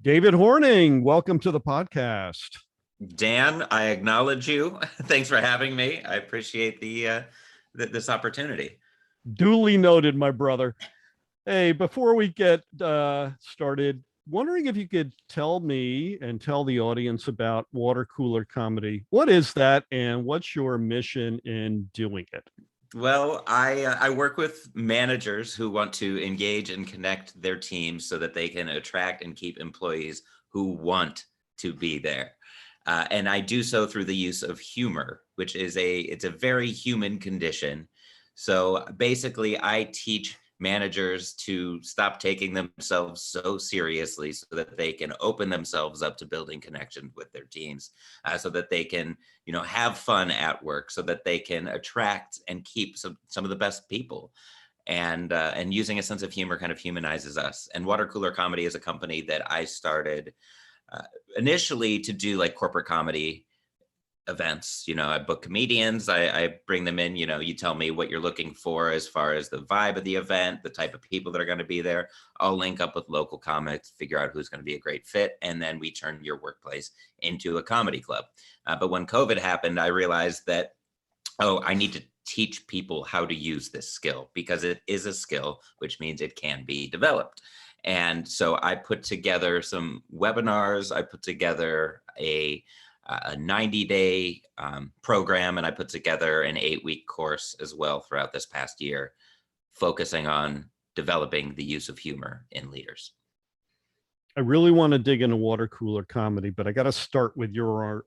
David Horning, welcome to the podcast. Dan, I acknowledge you. Thanks for having me. I appreciate this opportunity. Duly noted, my brother. Hey, before we get started, wondering if you could tell me and tell the audience about water cooler comedy. What is that, and what's your mission in doing it? Well, I work with managers who want to engage and connect their teams so that they can attract and keep employees who want to be there. And I do so through the use of humor, which is it's a very human condition. So basically, I teach managers to stop taking themselves so seriously so that they can open themselves up to building connections with their teams, so that they can, have fun at work, so that they can attract and keep some of the best people. And using a sense of humor kind of humanizes us. And Water Cooler Comedy is a company that I started initially to do like corporate comedy events. I book comedians, I bring them in, you tell me what you're looking for as far as the vibe of the event, the type of people that are going to be there. I'll link up with local comics, figure out who's going to be a great fit, and then we turn your workplace into a comedy club. But when COVID happened, I realized that, I need to teach people how to use this skill, because it is a skill, which means it can be developed. And so I put together some webinars, I put together a 90-day program, and I put together an 8-week course as well throughout this past year, focusing on developing the use of humor in leaders. I really want to dig into water cooler comedy, but I got to start with your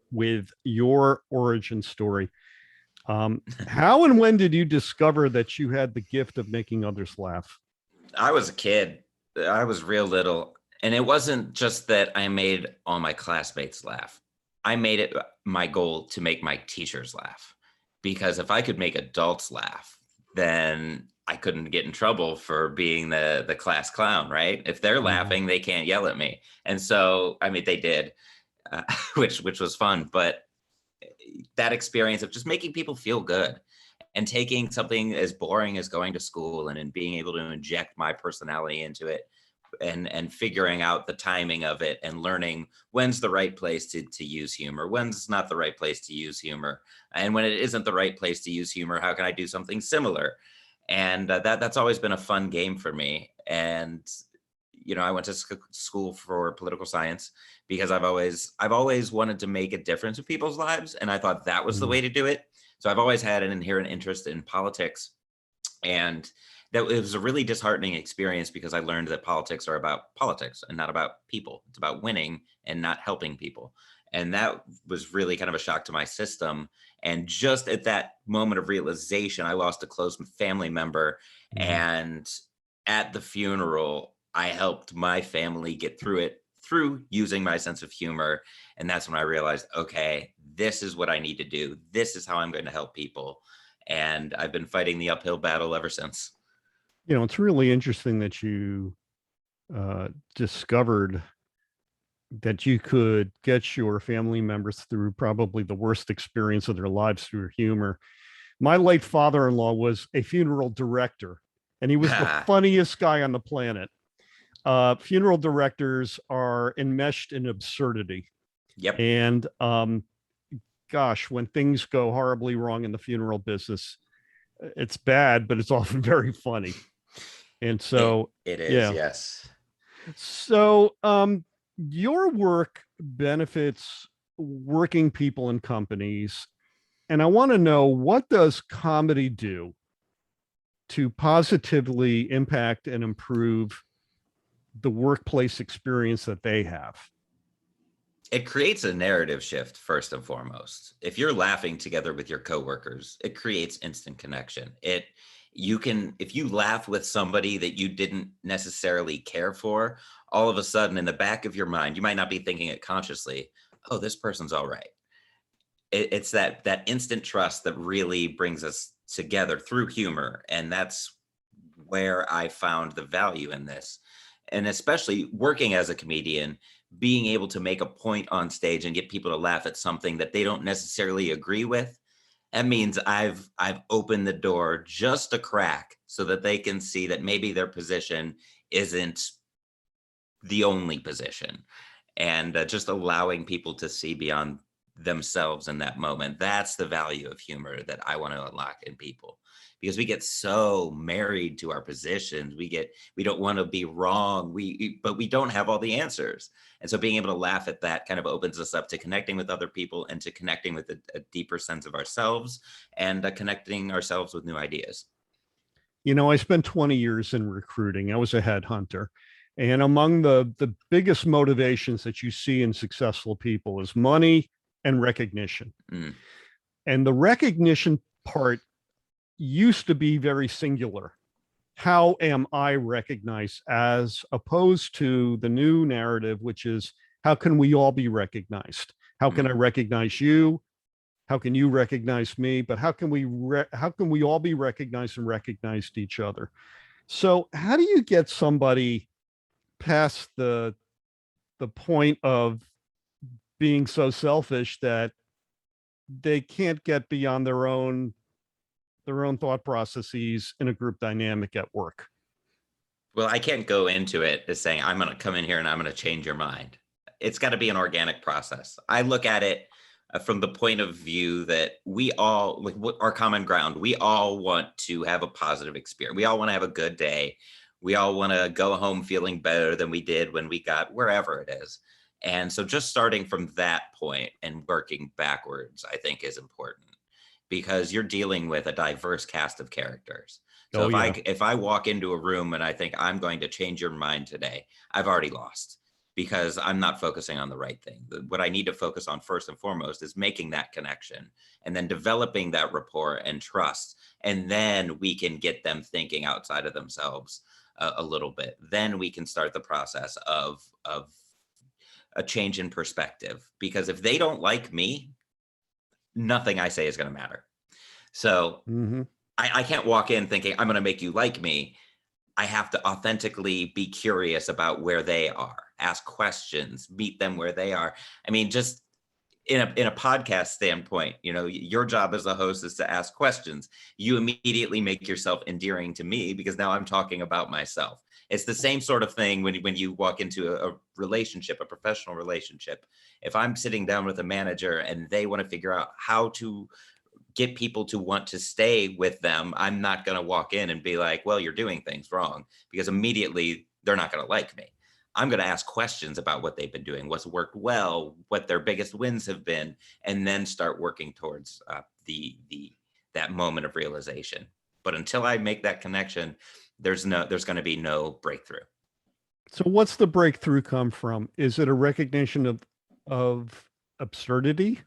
origin story. How and when did you discover that you had the gift of making others laugh? I was a kid. I was real little. And it wasn't just that I made all my classmates laugh. I made it my goal to make my teachers laugh, because if I could make adults laugh, then I couldn't get in trouble for being the class clown, right? If they're laughing, they can't yell at me. And so, they did, which was fun. But that experience of just making people feel good and taking something as boring as going to school and being able to inject my personality into it, and figuring out the timing of it, and learning when's the right place to use humor, when's not the right place to use humor, and when it isn't the right place to use humor, how can I do something similar? And that's always been a fun game for me. And I went to school for political science because I've always wanted to make a difference in people's lives, and I thought that was the way to do it. So I've always had an inherent interest in politics, and that it was a really disheartening experience, because I learned that politics are about politics and not about people. It's about winning and not helping people. And that was really kind of a shock to my system. And just at that moment of realization, I lost a close family member. And at the funeral, I helped my family get through it through using my sense of humor. And that's when I realized, okay, this is what I need to do. This is how I'm going to help people. And I've been fighting the uphill battle ever since. It's really interesting that you discovered that you could get your family members through probably the worst experience of their lives through humor. My late father-in-law was a funeral director, and he was the funniest guy on the planet. Funeral directors are enmeshed in absurdity. Yep. And gosh, when things go horribly wrong in the funeral business, it's bad, but it's often very funny. And so it is, yeah. Yes. So your work benefits working people and companies. And I want to know, what does comedy do to positively impact and improve the workplace experience that they have? It creates a narrative shift, first and foremost. If you're laughing together with your coworkers, it creates instant connection. If you laugh with somebody that you didn't necessarily care for, all of a sudden in the back of your mind, you might not be thinking it consciously, oh, this person's all right. It's that instant trust that really brings us together through humor. And that's where I found the value in this. And especially working as a comedian, being able to make a point on stage and get people to laugh at something that they don't necessarily agree with, that means I've opened the door just a crack so that they can see that maybe their position isn't the only position. And just allowing people to see beyond themselves in that moment. That's the value of humor that I want to unlock in people, because we get so married to our positions. We don't want to be wrong. But we don't have all the answers. And so being able to laugh at that kind of opens us up to connecting with other people and to connecting with a deeper sense of ourselves, and connecting ourselves with new ideas. I spent 20 years in recruiting. I was a headhunter. And among the biggest motivations that you see in successful people is money and recognition. Mm. And the recognition part used to be very singular. How am I recognized, as opposed to the new narrative, which is how can we all be recognized? How can I recognize you? How can you recognize me? But how can we all be recognized and recognized each other? So how do you get somebody past the point of being so selfish that they can't get beyond their own thought processes in a group dynamic at work? Well, I can't go into it as saying, I'm going to come in here and I'm going to change your mind. It's got to be an organic process. I look at it from the point of view that we all, like, our common ground, we all want to have a positive experience. We all want to have a good day. We all want to go home feeling better than we did when we got wherever it is. And so just starting from that point and working backwards, I think, is important, because you're dealing with a diverse cast of characters. So if I walk into a room and I think I'm going to change your mind today, I've already lost, because I'm not focusing on the right thing. What I need to focus on first and foremost is making that connection, and then developing that rapport and trust. And then we can get them thinking outside of themselves a little bit. Then we can start the process of a change in perspective, because if they don't like me, nothing I say is going to matter. So I can't walk in thinking I'm going to make you like me. I have to authentically be curious about where they are, ask questions, meet them where they are. I mean, just in a podcast standpoint, your job as a host is to ask questions. You immediately make yourself endearing to me, because now I'm talking about myself. It's the same sort of thing when you walk into a relationship, a professional relationship. If I'm sitting down with a manager and they want to figure out how to get people to want to stay with them, I'm not going to walk in and be like, well, you're doing things wrong, because immediately they're not going to like me. I'm going to ask questions about what they've been doing, what's worked well, what their biggest wins have been, and then start working towards that moment of realization. But until I make that connection, there's going to be no breakthrough. So what's the breakthrough come from? Is it a recognition of absurdity?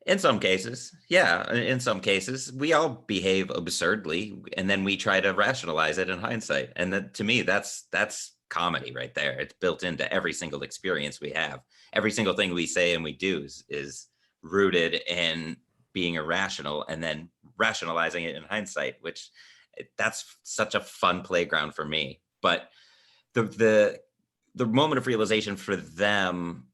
In some cases, yeah. In some cases, we all behave absurdly, and then we try to rationalize it in hindsight. And that, to me, that's comedy right there. It's built into every single experience we have. Every single thing we say and we do is rooted in being irrational, and then rationalizing it in hindsight, which that's such a fun playground for me. But the moment of realization for them,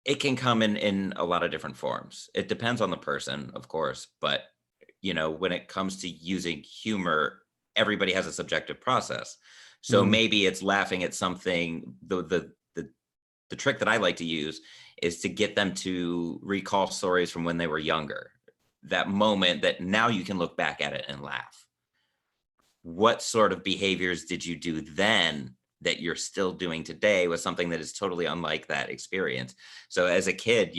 it can come in a lot of different forms. It depends on the person, of course, but when it comes to using humor, everybody has a subjective process. So maybe it's laughing at something. The trick that I like to use is to get them to recall stories from when they were younger. That moment that now you can look back at it and laugh. What sort of behaviors did you do then that you're still doing today with something that is totally unlike that experience? So as a kid,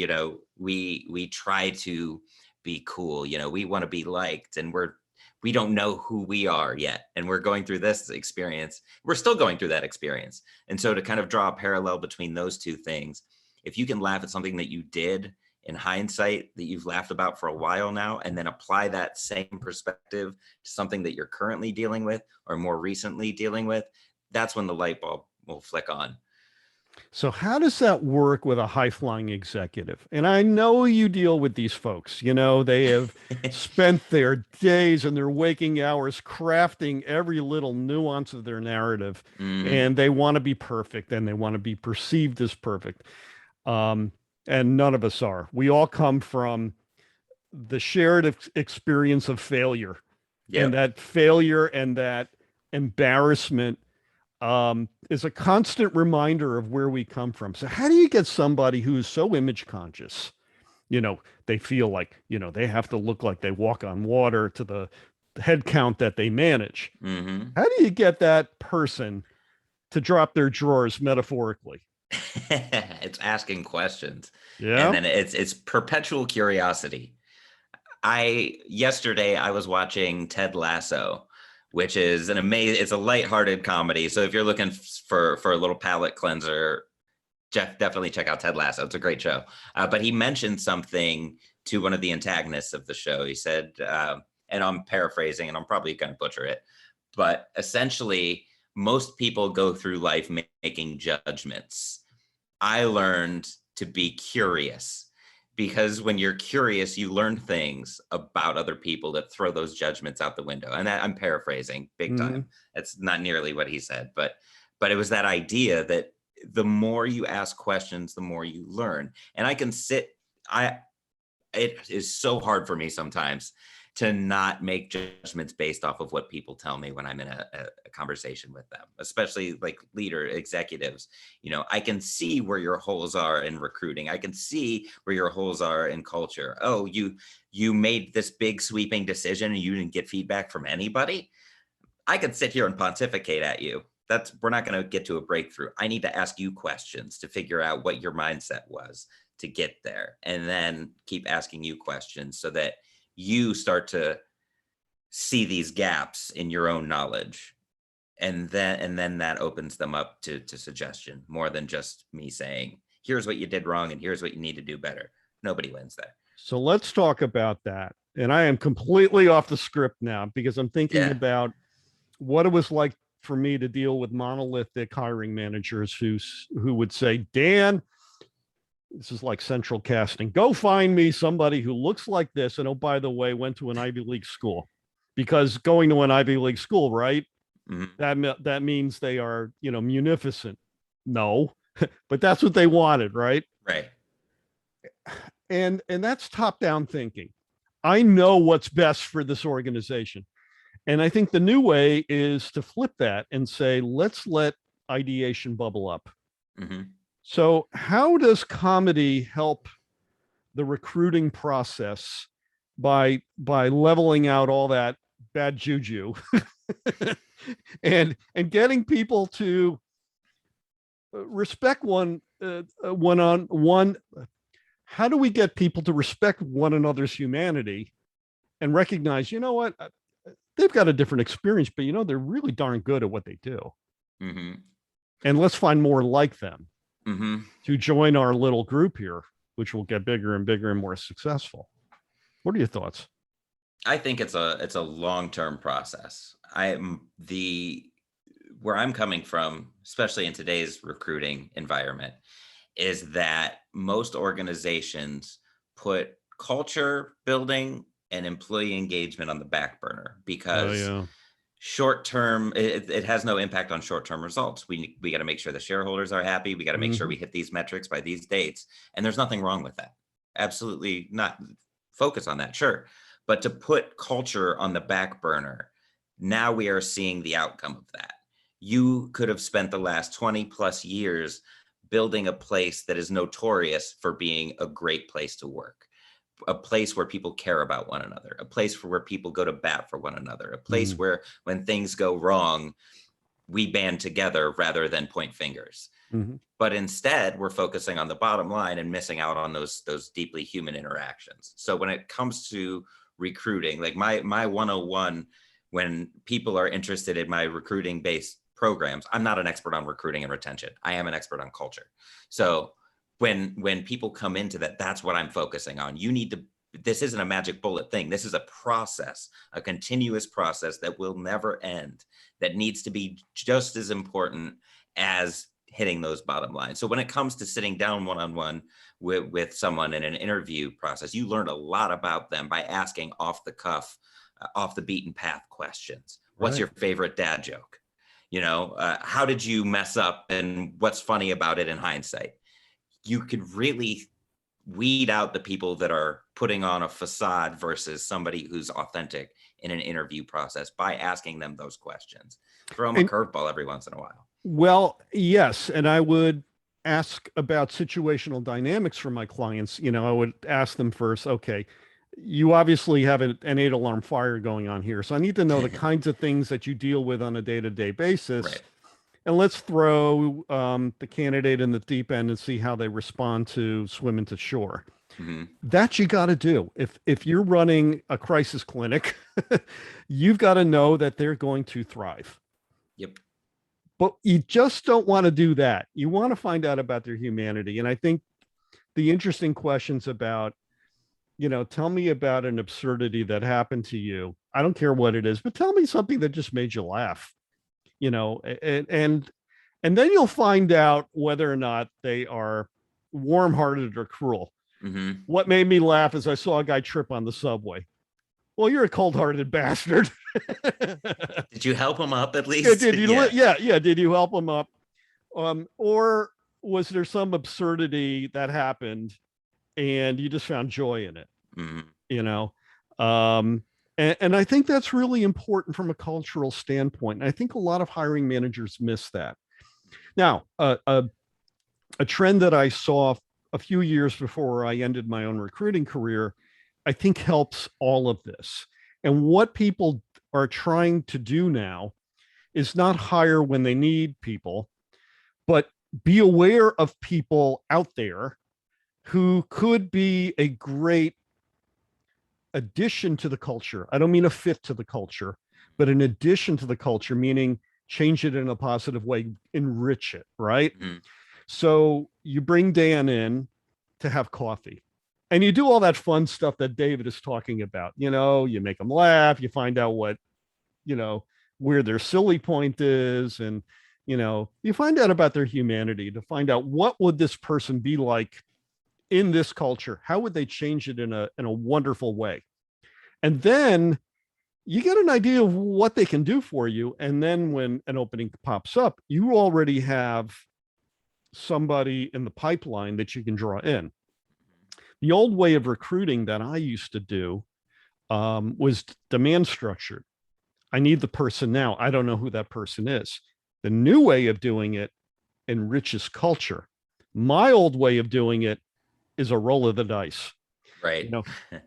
we try to be cool, we want to be liked, and we don't know who we are yet. And we're going through this experience. We're still going through that experience. And so to kind of draw a parallel between those two things, if you can laugh at something that you did in hindsight that you've laughed about for a while now, and then apply that same perspective to something that you're currently dealing with or more recently dealing with, that's when the light bulb will flick on. So how does that work with a high-flying executive? And I know you deal with these folks. They have spent their days and their waking hours crafting every little nuance of their narrative, and they want to be perfect, and they want to be perceived as perfect. And none of us are. We all come from the shared experience of failure, and that failure and that embarrassment is a constant reminder of where we come from. So how do you get somebody who is so image conscious? They feel like, they have to look like they walk on water to the head count that they manage. Mm-hmm. How do you get that person to drop their drawers metaphorically? It's asking questions. Yeah. And then it's perpetual curiosity. Yesterday I was watching Ted Lasso, which is it's a lighthearted comedy. So if you're looking for a little palate cleanser, definitely check out Ted Lasso. It's a great show. But he mentioned something to one of the antagonists of the show. He said, and I'm paraphrasing and I'm probably going to butcher it, but essentially most people go through life making judgments. I learned to be curious, because when you're curious, you learn things about other people that throw those judgments out the window. And I'm paraphrasing big time. It's not nearly what he said, but it was that idea that the more you ask questions, the more you learn. And it is so hard for me sometimes to not make judgments based off of what people tell me when I'm in a conversation with them, especially like executives. I can see where your holes are in recruiting. I can see where your holes are in culture. Oh, you made this big sweeping decision and you didn't get feedback from anybody. I could sit here and pontificate at you. We're not going to get to a breakthrough. I need to ask you questions to figure out what your mindset was to get there, and then keep asking you questions so that you start to see these gaps in your own knowledge. And then that opens them up to suggestion, more than just me saying, here's what you did wrong and here's what you need to do better. Nobody wins there. So let's talk about that. And I am completely off the script now, because I'm thinking about what it was like for me to deal with monolithic hiring managers who would say, Dan, this is like central casting, go find me somebody who looks like this. And oh, by the way, went to an Ivy League school, because going to an Ivy League school, right? Mm-hmm. That means they are, munificent. No, but that's what they wanted. Right. Right. And that's top-down thinking. I know what's best for this organization. And I think the new way is to flip that and say, let's let ideation bubble up. Mm-hmm. So how does comedy help the recruiting process by leveling out all that bad juju and getting people to respect one on one? How do we get people to respect one another's humanity and recognize, what? They've got a different experience, but they're really darn good at what they do. Mm-hmm. And let's find more like them to join our little group here, which will get bigger and bigger and more successful. What are your thoughts? I think it's a long-term process. Where I'm coming from, especially in today's recruiting environment, is that most organizations put culture building and employee engagement on the back burner, because short-term, it has no impact on short-term results. We got to make sure the shareholders are happy. We got to make sure we hit these metrics by these dates. And there's nothing wrong with that. Absolutely not. Focus on that, sure. But to put culture on the back burner, now we are seeing the outcome of that. You could have spent the last 20 plus years building a place that is notorious for being a great place to work, a place where people care about one another, a place where people go to bat for one another, a place where when things go wrong, we band together rather than point fingers. But instead, we're focusing on the bottom line and missing out on those deeply human interactions. So when it comes to recruiting, like my 101, when people are interested in my recruiting based programs, I'm not an expert on recruiting and retention. I am an expert on culture. So when people come into that, that's what I'm focusing on. This isn't a magic bullet thing. This is a process, a continuous process that will never end, that needs to be just as important as hitting those bottom lines. So when it comes to sitting down one-on-one with someone in an interview process, you learn a lot about them by asking off the cuff, off the beaten path questions. What's your favorite dad joke? How did you mess up and what's funny about it in hindsight? You could really weed out the people that are putting on a facade versus somebody who's authentic in an interview process by asking them those questions. Throw them a curveball every once in a while. Well, yes. And I would ask about situational dynamics for my clients. I would ask them first, okay, you obviously have an 8 alarm fire going on here. So I need to know the kinds of things that you deal with on a day-to-day basis. Right. And let's throw the candidate in the deep end and see how they respond to swimming to shore. Hmm. That you got to do. If you're running a crisis clinic, you've got to know that they're going to thrive. Yep. But you just don't want to do that. You want to find out about their humanity. And I think the interesting questions about, tell me about an absurdity that happened to you. I don't care what it is, but tell me something that just made you laugh, and then you'll find out whether or not they are warm-hearted or cruel. Hmm. What made me laugh is I saw a guy trip on the subway. Well, you're a cold-hearted bastard. Did you help him up at Yeah, least? did you? Yeah. Yeah. Did you help him up? Or was there some absurdity that happened and you just found joy in it? Hmm. You know, um, and I think that's really important from a cultural standpoint. And I think a lot of hiring managers miss that. Now, a trend that I saw a few years before I ended my own recruiting career, I think helps all of this. And what people are trying to do now is not hire when they need people, but be aware of people out there who could be a great addition to the culture. I don't mean a fit to the culture, but an addition to the culture, meaning change it in a positive way, enrich it, right? Hmm. So you bring Dan in to have coffee and you do all that fun stuff that David is talking about. You make them laugh, you find out what, where their silly point is. And, you find out about their humanity to find out what would this person be like in this culture? How would they change it in a wonderful way? And then you get an idea of what they can do for you. And then when an opening pops up, you already have somebody in the pipeline that you can draw in. The old way of recruiting that I used to do was demand structured. I need the person now. I don't know who that person is. The new way of doing it enriches culture. My old way of doing it is a roll of the dice. Right.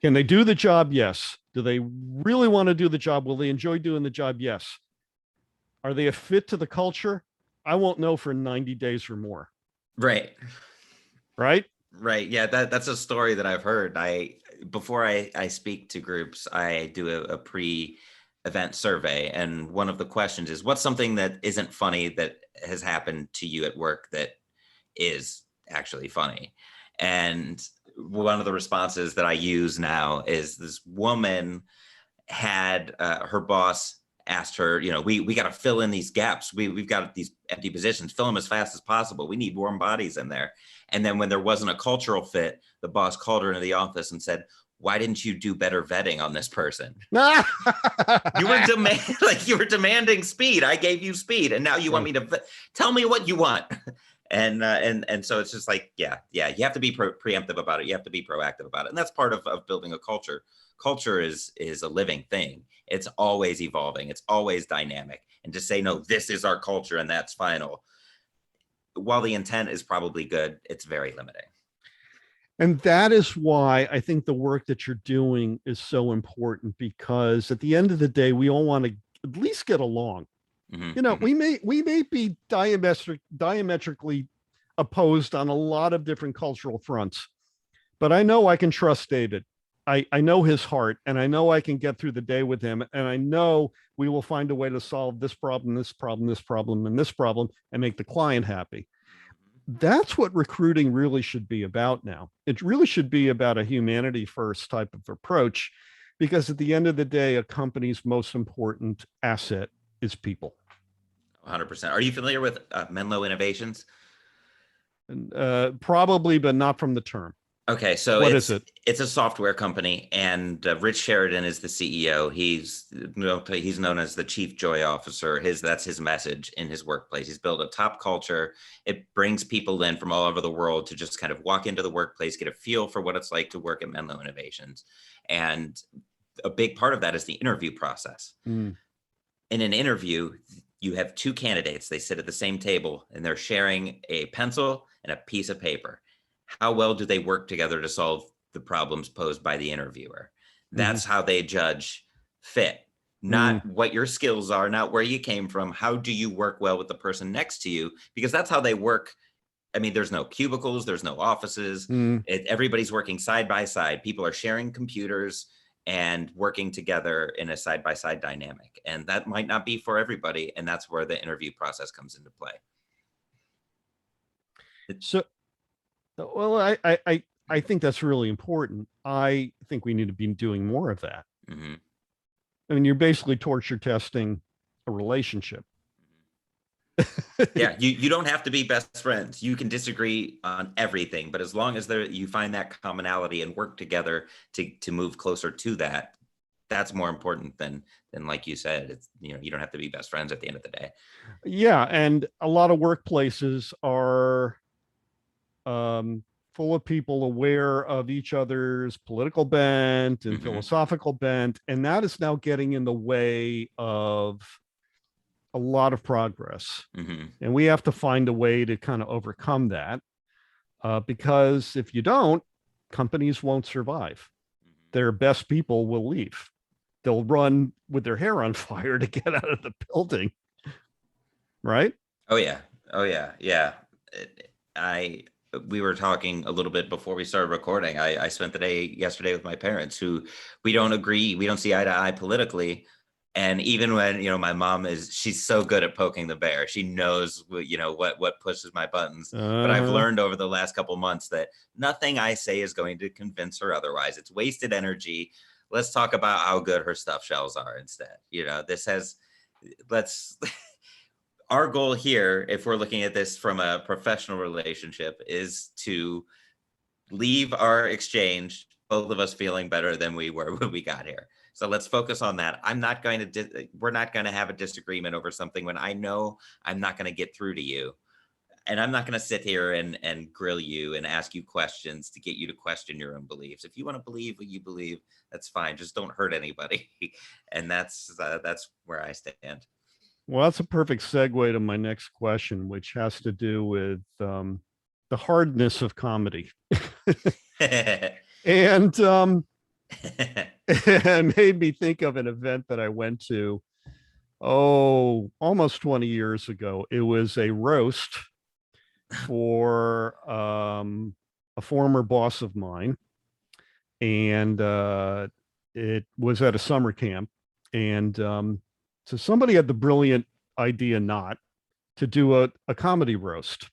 Can they do the job? Yes. Do they really want to do the job? Will they enjoy doing the job? Yes. Are they a fit to the culture? I won't know for 90 days or more. Right. Right. Right. Yeah, that's a story that I've heard. Before I speak to groups, I do a pre-event survey, and one of the questions is, what's something that isn't funny that has happened to you at work that is actually funny? And one of the responses that I use now is, this woman had her boss asked her, we got to fill in these gaps. We've got these empty positions, fill them as fast as possible. We need warm bodies in there. And then when there wasn't a cultural fit, the boss called her into the office and said, why didn't you do better vetting on this person? You were demanding speed. I gave you speed, and now you want me to tell me what you want. And so it's just like, yeah, you have to be preemptive about it. You have to be proactive about it. And that's part of building a culture. Culture is a living thing. It's always evolving. It's always dynamic. And to say, no, this is our culture and that's final, while the intent is probably good, it's very limiting. And that is why I think the work that you're doing is so important, because at the end of the day, we all want to at least get along. Mm-hmm. We may be diametrically opposed on a lot of different cultural fronts, but I know I can trust David. I know his heart, and I know I can get through the day with him, and I know we will find a way to solve this problem, this problem, this problem, and this problem, and make the client happy. That's what recruiting really should be about now. It really should be about a humanity first type of approach, because at the end of the day, a company's most important asset is people. 100%. Are you familiar with Menlo Innovations? Probably, but not from the term. Okay, so what is it? It's a software company, and Rich Sheridan is the CEO. He's known as the Chief Joy Officer. That's his message in his workplace. He's built a top culture. It brings people in from all over the world to just kind of walk into the workplace, get a feel for what it's like to work at Menlo Innovations. And a big part of that is the interview process. In an interview, you have two candidates. They sit at the same table and they're sharing a pencil and a piece of paper. How well do they work together to solve the problems posed by the interviewer? That's how they judge fit, not what your skills are, not where you came from. How do you work well with the person next to you? Because that's how they work. I mean, there's no cubicles, there's no offices. Everybody's working side by side. People are sharing computers and working together in a side-by-side dynamic. And that might not be for everybody. And that's where the interview process comes into play. So, well, I think that's really important. I think we need to be doing more of that. I mean, you're basically torture testing a relationship. Yeah, you don't have to be best friends. You can disagree on everything, but as long as you find that commonality and work together to move closer to that, that's more important than like you said. It's, you don't have to be best friends at the end of the day. Yeah, and a lot of workplaces are full of people aware of each other's political bent and philosophical bent, and that is now getting in the way of a lot of progress. And we have to find a way to kind of overcome that, because if you don't, companies won't survive. Their best people will leave. They'll run with their hair on fire to get out of the building. Right? Oh yeah. We were talking a little bit before we started recording. I spent the day yesterday with my parents, who we don't agree. We don't see eye to eye politically. And even when, my mom she's so good at poking the bear. She knows, what pushes my buttons. But I've learned over the last couple months that nothing I say is going to convince her otherwise. It's wasted energy. Let's talk about how good her stuffed shells are instead. Our goal here, if we're looking at this from a professional relationship, is to leave our exchange, both of us feeling better than we were when we got here. So let's focus on that. We're not going to have a disagreement over something when I know I'm not going to get through to you. And I'm not going to sit here and grill you and ask you questions to get you to question your own beliefs. If you want to believe what you believe, that's fine. Just don't hurt anybody. And that's where I stand. Well, that's a perfect segue to my next question, which has to do with the hardness of comedy. And it made me think of an event that I went to, almost 20 years ago. It was a roast for a former boss of mine. And it was at a summer camp. And so somebody had the brilliant idea not to do a comedy roast.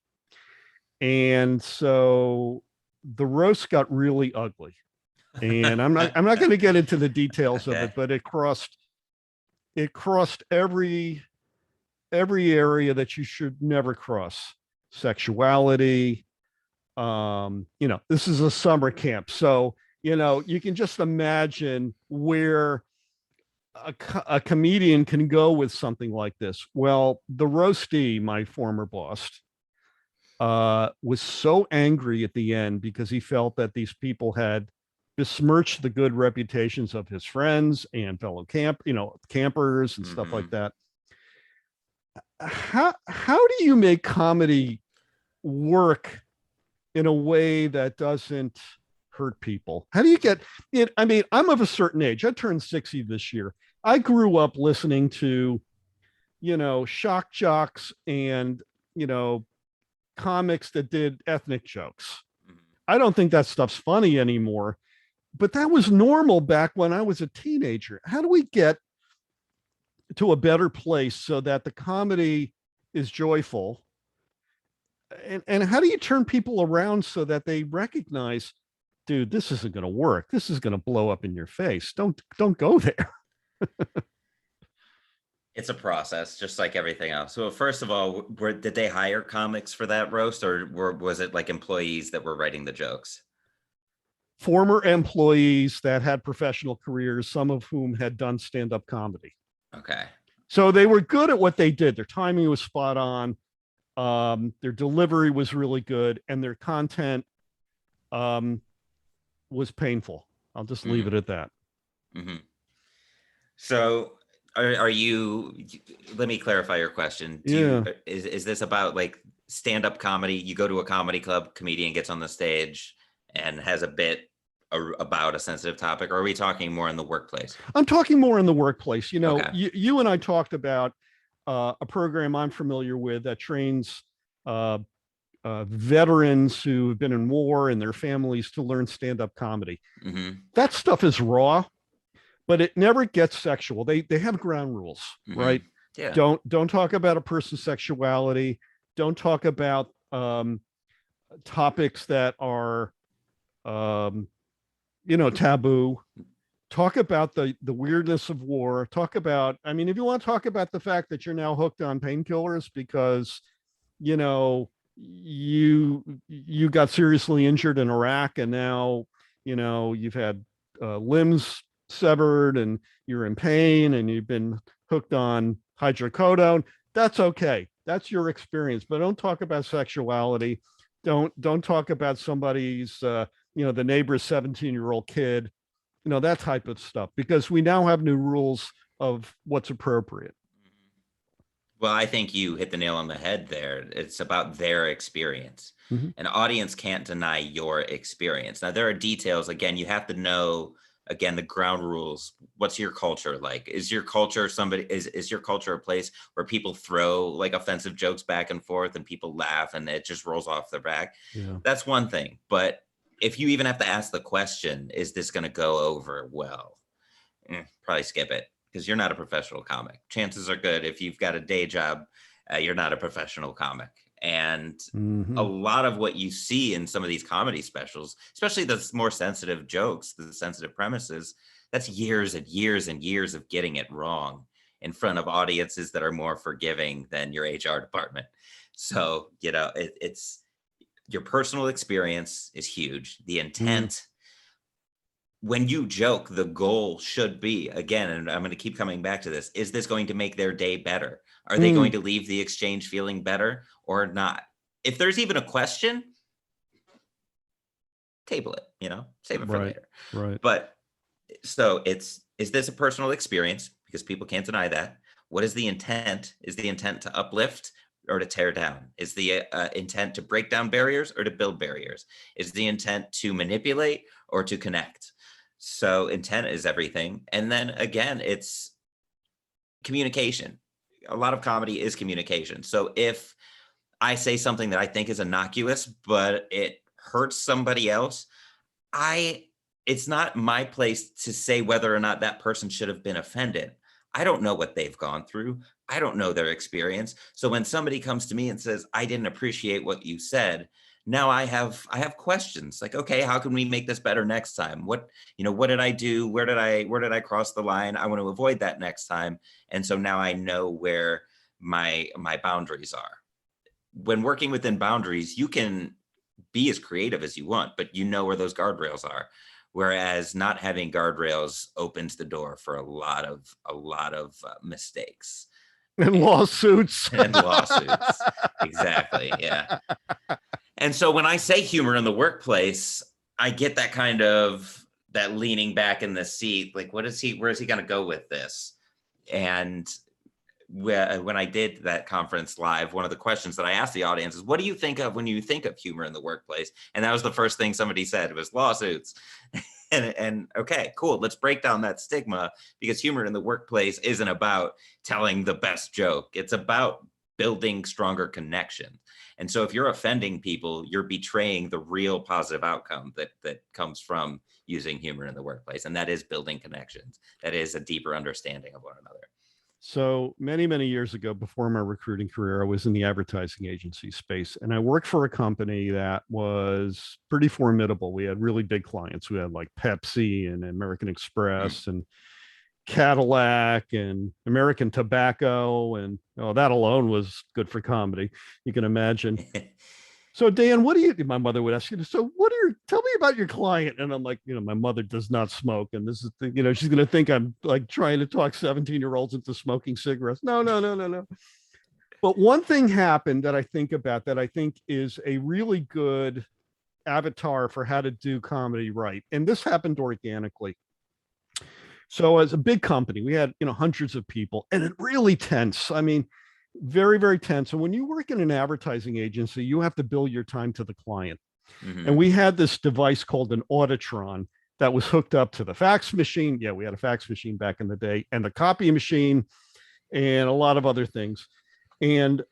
And so the roast got really ugly. And I'm not going to get into the details of it, but it crossed every area that you should never cross. Sexuality. This is a summer camp. So, you can just imagine where a comedian can go with something like this. Well, the roastie, my former boss, was so angry at the end because he felt that these people had besmirched the good reputations of his friends and fellow campers and stuff like that. How do you make comedy work in a way that doesn't hurt people? How do you get it? I mean, I'm of a certain age. I turned 60 this year. I grew up listening to, shock jocks and, comics that did ethnic jokes. I don't think that stuff's funny anymore, but that was normal back when I was a teenager. How do we get to a better place so that the comedy is joyful? And how do you turn people around so that they recognize, dude, this isn't going to work. This is going to blow up in your face. Don't go there. It's a process, just like everything else. So first of all, did they hire comics for that roast, or was it like employees that were writing the jokes? Former employees that had professional careers, some of whom had done stand-up comedy. Okay. So they were good at what they did. Their timing was spot on. Their delivery was really good, and their content was painful. I'll just leave it at that. So Are you, let me clarify your question. Is this about like stand-up comedy? You go to a comedy club, comedian gets on the stage and has a bit about a sensitive topic, or are we talking more in the workplace? I'm talking more in the workplace. Okay. You and I talked about a program I'm familiar with that trains veterans who have been in war and their families to learn stand-up comedy. Mm-hmm. That stuff is raw, but it never gets sexual. They have ground rules, Mm-hmm. right? Yeah. Don't talk about a person's sexuality. Don't talk about topics that are taboo. Talk about the weirdness of war. Talk about, I mean, if you want to talk about the fact that you're now hooked on painkillers because you got seriously injured in Iraq and now you've had limbs severed and you're in pain and you've been hooked on hydrocodone, that's okay. That's your experience. But don't talk about sexuality. Don't talk about somebody's the neighbor's 17-year-old kid, that type of stuff, because we now have new rules of what's appropriate. Well, I think you hit the nail on the head there. It's about their experience. Mm-hmm. An audience can't deny your experience. Now, there are details. Again, you have to know, again, the ground rules. What's your culture like? Is your culture is your culture a place where people throw like offensive jokes back and forth and people laugh and it just rolls off their back? Yeah. That's one thing. But if you even have to ask the question, is this going to go over well? Probably skip it. Because you're not a professional comic. Chances are good if you've got a day job, you're not a professional comic. And mm-hmm. a lot of what you see in some of these comedy specials, especially the more sensitive jokes, the sensitive premises, that's years and years and years of getting it wrong in front of audiences that are more forgiving than your HR department. So, it's your personal experience is huge. The intent, when you joke, the goal should be, again, and I'm going to keep coming back to this, is this going to make their day better? Are they going to leave the exchange feeling better or not? If there's even a question, table it, save it for later. Right. But so is this a personal experience? Because people can't deny that. What is the intent? Is the intent to uplift or to tear down? Is the intent to break down barriers or to build barriers? Is the intent to manipulate or to connect? So intent is everything. And then again, it's communication. A lot of comedy is communication. So if I say something that I think is innocuous, but it hurts somebody else, it's not my place to say whether or not that person should have been offended. I don't know what they've gone through. I don't know their experience. So when somebody comes to me and says, I didn't appreciate what you said, now I have questions like, okay, how can we make this better next time? What did I do? Where did I cross the line? I want to avoid that next time. And so now I know where my boundaries are. When working within boundaries, you can be as creative as you want, but you know where those guardrails are. Whereas not having guardrails opens the door for a lot of mistakes. And lawsuits. Exactly. Yeah. And so when I say humor in the workplace, I get that kind of that leaning back in the seat, like, where is he going to go with this? And when I did that conference live, one of the questions that I asked the audience is, what do you think of when you think of humor in the workplace? And that was the first thing somebody said. It was lawsuits. And okay, cool. Let's break down that stigma, because humor in the workplace isn't about telling the best joke. It's about building stronger connections. And so if you're offending people, you're betraying the real positive outcome that comes from using humor in the workplace. And that is building connections. That is a deeper understanding of one another. So many, many years ago, before my recruiting career, I was in the advertising agency space, and I worked for a company that was pretty formidable. We had really big clients. We had like Pepsi and American Express and Cadillac and American Tobacco, and that alone was good for comedy, you can imagine. So Dan, my mother would ask, so tell me about your client. And I'm like, my mother does not smoke. And this is, she's going to think I'm like trying to talk 17-year-olds into smoking cigarettes. No. But one thing happened that I think about that I think is a really good avatar for how to do comedy right. And this happened organically. So as a big company, we had, hundreds of people, and it really tense. I mean, very, very tense. And when you work in an advertising agency, you have to bill your time to the client. And we had this device called an Auditron that was hooked up to the fax machine. Yeah, we had a fax machine back in the day, and the copy machine, and a lot of other things. And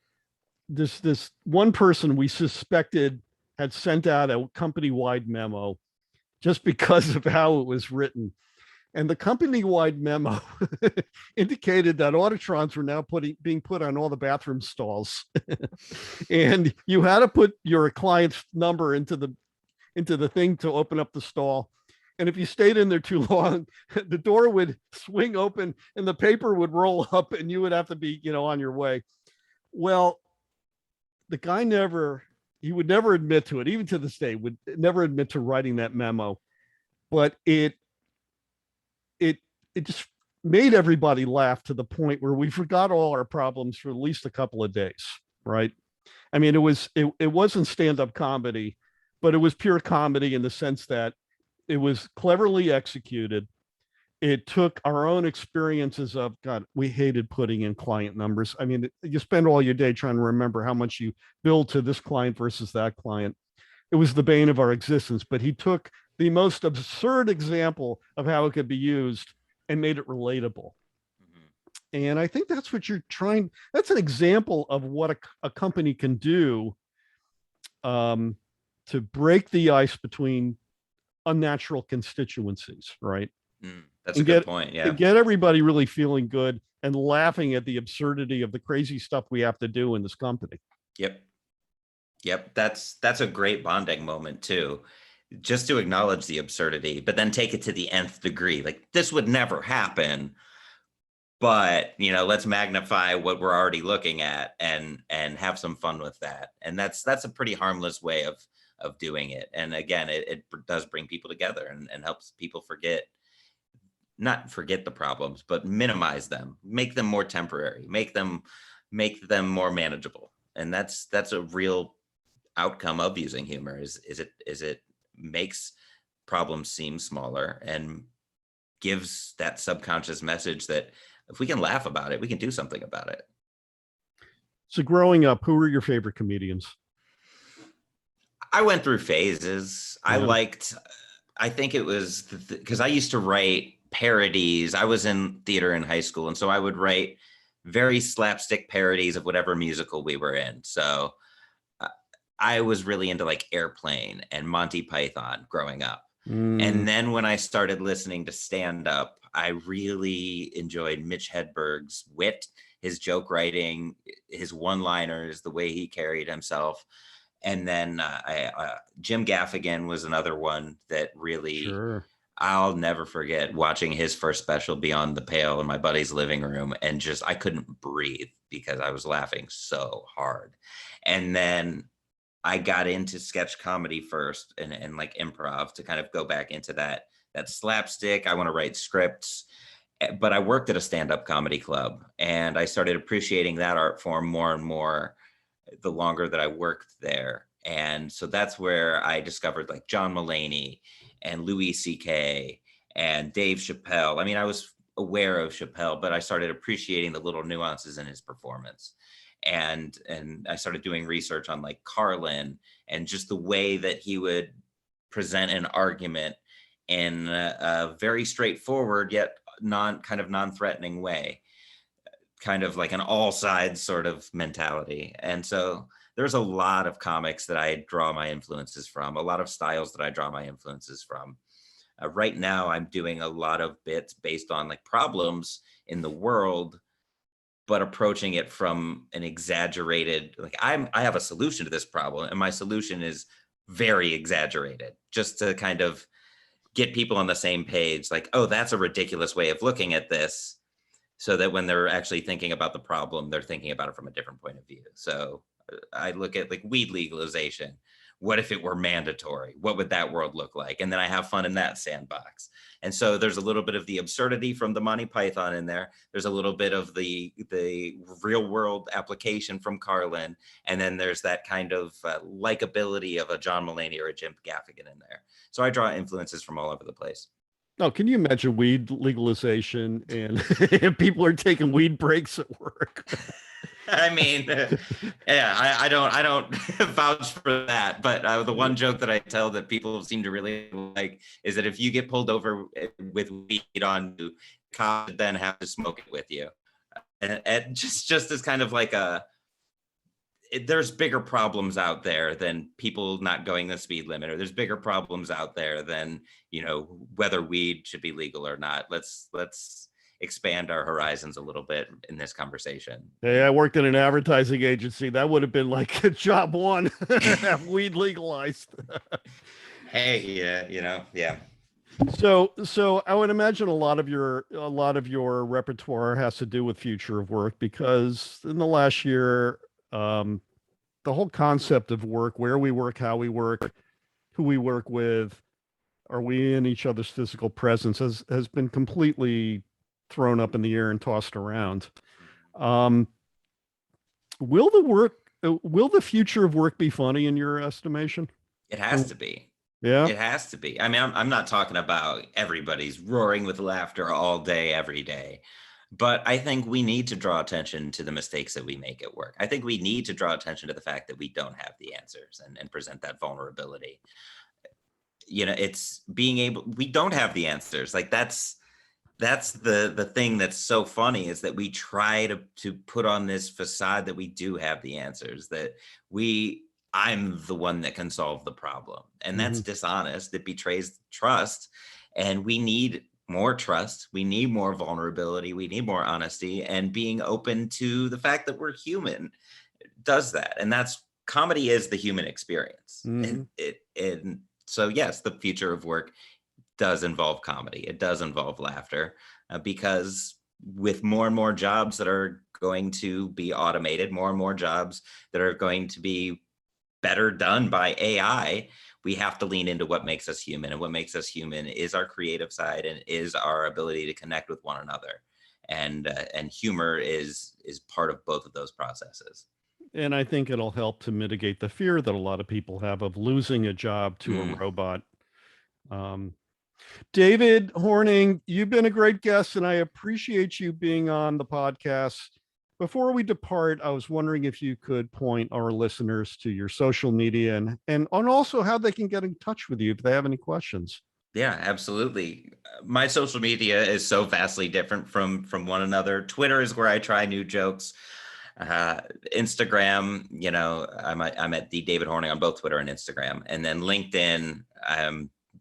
this one person we suspected had sent out a company-wide memo just because of how it was written. And the company-wide memo indicated that Auditrons were now being put on all the bathroom stalls. And you had to put your client's number into the thing to open up the stall. And if you stayed in there too long, the door would swing open and the paper would roll up and you would have to be, on your way. Well, the guy would never admit to it, even to this day, would never admit to writing that memo. But it just made everybody laugh to the point where we forgot all our problems for at least a couple of days, right? I mean, it wasn't stand-up comedy, but it was pure comedy in the sense that it was cleverly executed. It took our own experiences of, God, we hated putting in client numbers. I mean, you spend all your day trying to remember how much you billed to this client versus that client. It was the bane of our existence, but he took the most absurd example of how it could be used and made it relatable. And I think that's what that's an example of what a company can do to break the ice between unnatural constituencies, right? That's a good point. Yeah. To get everybody really feeling good and laughing at the absurdity of the crazy stuff we have to do in this company. Yep. That's a great bonding moment too. Just to acknowledge the absurdity, but then take it to the nth degree. Like, this would never happen, but let's magnify what we're already looking at and have some fun with that. And that's a pretty harmless way of doing it. And again, it does bring people together and helps people not forget the problems, but minimize them, make them more temporary, make them more manageable. And that's a real outcome of using humor is it makes problems seem smaller and gives that subconscious message that if we can laugh about it, we can do something about it. So growing up, who were your favorite comedians? I went through phases. Yeah. I think it was because I used to write parodies. I was in theater in high school, and so I would write very slapstick parodies of whatever musical we were in. So I was really into like Airplane and Monty Python growing up. And then when I started listening to stand-up, I really enjoyed Mitch Hedberg's wit, his joke writing, his one-liners, the way he carried himself. And then Jim Gaffigan was another one that really, Sure. I'll never forget watching his first special, Beyond the Pale, in my buddy's living room. And just, I couldn't breathe because I was laughing so hard. And then I got into sketch comedy first and like improv to kind of go back into that slapstick. I want to write scripts, but I worked at a stand-up comedy club and I started appreciating that art form more and more the longer that I worked there. And so that's where I discovered like John Mulaney and Louis C.K. and Dave Chappelle. I mean, I was aware of Chappelle, but I started appreciating the little nuances in his performance. And I started doing research on like Carlin and just the way that he would present an argument in a very straightforward yet non-threatening way, kind of like an all sides sort of mentality. And so there's a lot of comics that I draw my influences from, a lot of styles that I draw my influences from. Right now, I'm doing a lot of bits based on like problems in the world, but approaching it from an exaggerated, like I have a solution to this problem and my solution is very exaggerated just to kind of get people on the same page. Like, oh, that's a ridiculous way of looking at this. So that when they're actually thinking about the problem, they're thinking about it from a different point of view. So I look at like weed legalization. What if it were mandatory? What would that world look like? And then I have fun in that sandbox. And so there's a little bit of the absurdity from the Monty Python in there. There's a little bit of the real world application from Carlin. And then there's that kind of likability of a John Mulaney or a Jim Gaffigan in there. So I draw influences from all over the place. Oh, can you imagine weed legalization and people are taking weed breaks at work? I mean, yeah, I don't vouch for that. But the one joke that I tell that people seem to really like is that if you get pulled over with weed on you, cops then have to smoke it with you, and just as kind of like there's bigger problems out there than people not going the speed limit, or there's bigger problems out there than, whether weed should be legal or not. Let's expand our horizons a little bit in this conversation. Hey, I worked in an advertising agency. That would have been like job one, have weed legalized. Hey, yeah, yeah. So I would imagine a lot of your repertoire has to do with future of work, because in the last year, the whole concept of work, where we work, how we work, who we work with, are we in each other's physical presence, has been completely thrown up in the air and tossed around. Um, will the future of work be funny in your estimation? It has to be. Yeah. It has to be. I mean, I'm not talking about everybody's roaring with laughter all day, every day. But I think we need to draw attention to the mistakes that we make at work. I think we need to draw attention to the fact that we don't have the answers, and present that vulnerability. It's being able, we don't have the answers. Like that's the thing that's so funny, is that we try to put on this facade that we do have the answers, that I'm the one that can solve the problem. And that's dishonest. It betrays trust. And we need more trust. We need more vulnerability. We need more honesty, and being open to the fact that we're human does that. And comedy is the human experience. And so yes, the future of work does involve comedy. It does involve laughter, because with more and more jobs that are going to be automated, more and more jobs that are going to be better done by AI, we have to lean into what makes us human. And what makes us human is our creative side, and is our ability to connect with one another. And humor is part of both of those processes. And I think it'll help to mitigate the fear that a lot of people have of losing a job to a robot. David Horning, you've been a great guest, and I appreciate you being on the podcast. Before we depart, I was wondering if you could point our listeners to your social media, and also how they can get in touch with you if they have any questions. Yeah, absolutely. My social media is so vastly different from one another. Twitter is where I try new jokes. Instagram, I'm at the David Horning on both Twitter and Instagram. And then LinkedIn,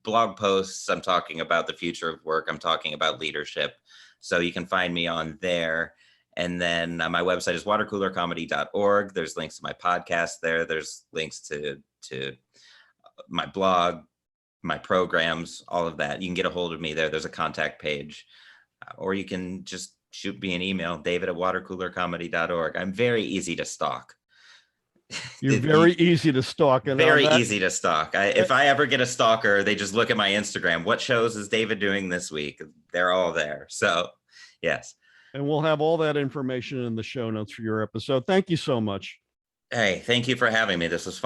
blog posts, I'm talking about the future of work. I'm talking about leadership. So you can find me on there. And then my website is watercoolercomedy.org. There's links to my podcast there. There's links to my blog, my programs, all of that. You can get a hold of me there. There's a contact page, or you can just shoot me an email, david@watercoolercomedy.org. I'm very easy to stalk. You're very easy to stalk. And very easy to stalk. If I ever get a stalker, they just look at my Instagram. What shows is David doing this week? They're all there. So, yes. And we'll have all that information in the show notes for your episode. Thank you so much. Hey, thank you for having me. This was fun.